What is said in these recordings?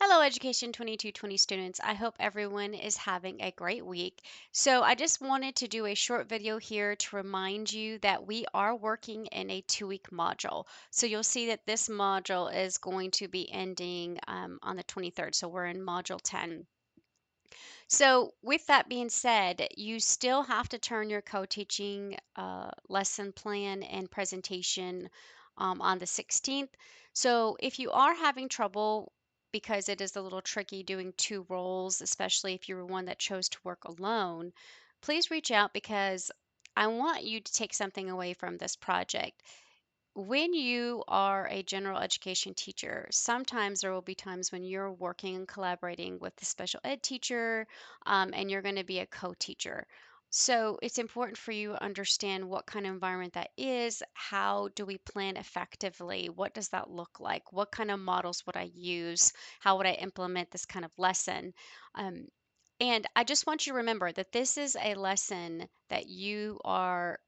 Hello, Education 2220 students. I hope everyone is having a great week. So, I just wanted to do a short video here to remind you that we are working in a 2-week module. So, you'll see that this module is going to be ending on the 23rd. So, we're in module 10. So, with that being said, you still have to turn your co-teaching lesson plan and presentation on the 16th. So, if you are having trouble because it is a little tricky doing two roles, especially if you're one that chose to work alone, please reach out because I want you to take something away from this project. When you are a general education teacher, sometimes there will be times when you're working and collaborating with the special ed teacher, and you're going to be a co-teacher. So it's important for you to understand what kind of environment that is. How do we plan effectively? What does that look like? What kind of models would I use? How would I implement this kind of lesson? Um, and I just want you to remember that this is a lesson that you are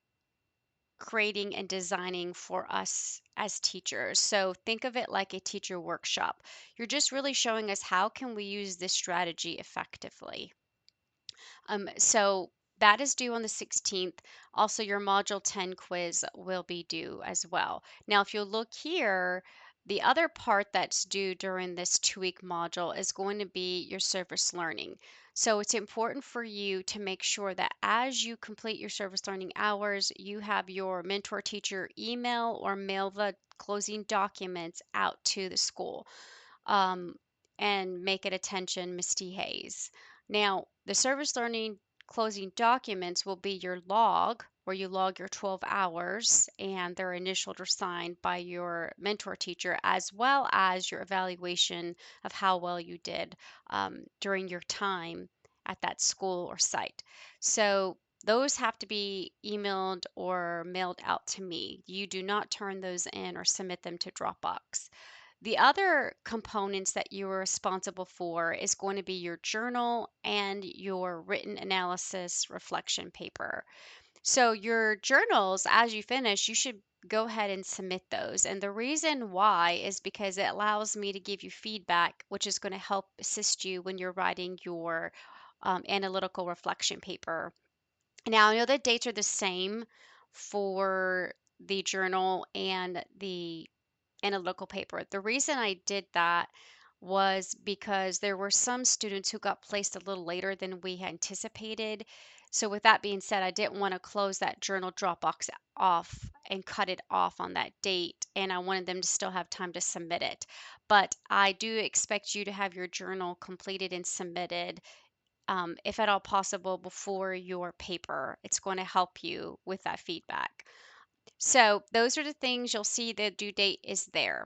creating and designing for us as teachers. So think of it like a teacher workshop. You're just really showing us how can we use this strategy effectively. So that is due on the 16th. Also, your Module 10 quiz will be due as well. Now, if you look here, the other part that's due during this 2-week module is going to be your service learning. So it's important for you to make sure that as you complete your service learning hours, you have your mentor teacher email or mail the closing documents out to the school, um, and make it attention Misty Hayes. Now, the service learning closing documents will be your log, where you log your 12 hours, and they're initialed or signed by your mentor teacher, as well as your evaluation of how well you did during your time at that school or site. So those have to be emailed or mailed out to me. You do not turn those in or submit them to Dropbox. The other components that you are responsible for is going to be your journal and your written analysis reflection paper. So, your journals, as you finish, you should go ahead and submit those. And the reason why is because it allows me to give you feedback, which is going to help assist you when you're writing your analytical reflection paper. Now, I know the dates are the same for the journal and the analytical paper. The reason I did that was because there were some students who got placed a little later than we anticipated. So, with that being said, I didn't want to close that journal Dropbox off and cut it off on that date, and I wanted them to still have time to submit it. But I do expect you to have your journal completed and submitted, if at all possible, before your paper. It's going to help you with that feedback. So, those are the things you'll see the due date is there.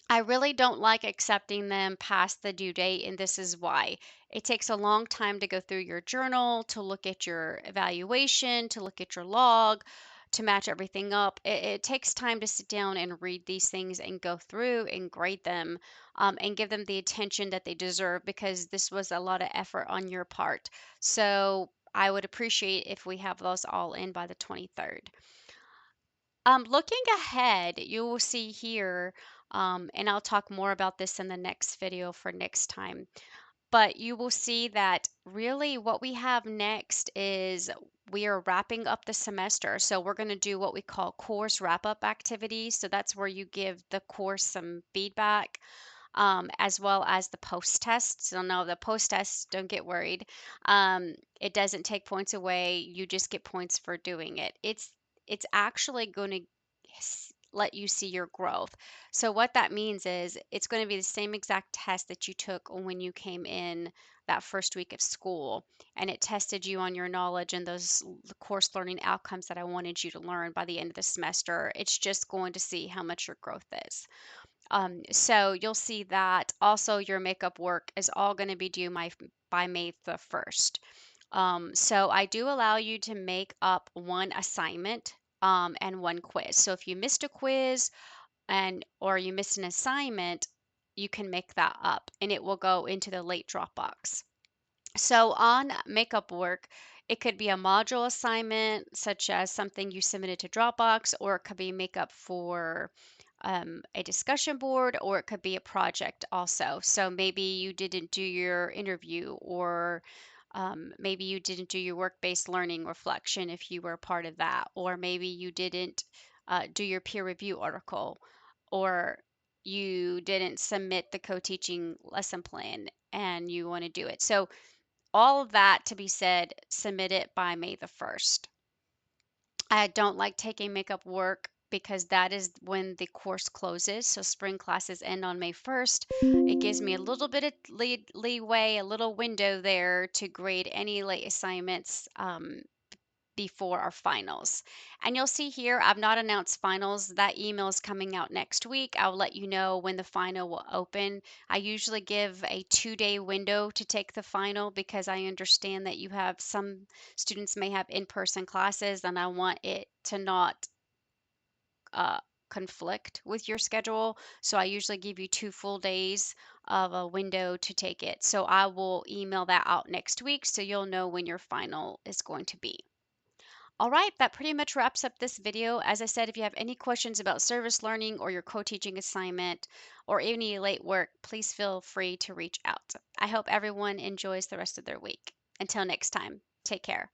I really don't like accepting them past the due date, and this is why. It takes a long time to go through your journal, to look at your evaluation, to look at your log, to match everything up. It takes time to sit down and read these things and go through and grade them, and give them the attention that they deserve because this was a lot of effort on your part. So I would appreciate if we have those all in by the 23rd. Looking ahead, you will see here, and I'll talk more about this in the next video for next time, but you will see that really what we have next is we are wrapping up the semester. So we're going to do what we call course wrap-up activities. So that's where you give the course some feedback, as well as the post tests. So no, the post tests, don't get worried. It doesn't take points away. You just get points for doing it. It's actually going to let you see your growth. So what that means is it's going to be the same exact test that you took when you came in that first week of school, and it tested you on your knowledge and those course learning outcomes that I wanted you to learn by the end of the semester. It's just going to see how much your growth is. So you'll see that also your makeup work is all going to be due by May the 1st. So I do allow you to make up one assignment, and one quiz. So if you missed a quiz or you missed an assignment, you can make that up and it will go into the late Dropbox. So on makeup work, it could be a module assignment, such as something you submitted to Dropbox, or it could be makeup for a discussion board, or it could be a project also. So maybe you didn't do your interview, or maybe you didn't do your work-based learning reflection if you were a part of that, or maybe you didn't do your peer review article, or you didn't submit the co-teaching lesson plan and you want to do it. So all of that to be said, submit it by May the 1st. I don't like taking makeup work because that is when the course closes. So spring classes end on May 1st. It gives me a little bit of leeway, a little window there to grade any late assignments before our finals. And you'll see here, I've not announced finals. That email is coming out next week. I'll let you know when the final will open. I usually give a 2-day window to take the final because I understand that you have some students may have in-person classes and I want it to not uh, conflict with your schedule. So I usually give you 2 full days of a window to take it. So I will email that out next week so you'll know when your final is going to be. All right, that pretty much wraps up this video. As I said, if you have any questions about service learning or your co-teaching assignment or any late work, please feel free to reach out. I hope everyone enjoys the rest of their week. Until next time, take care.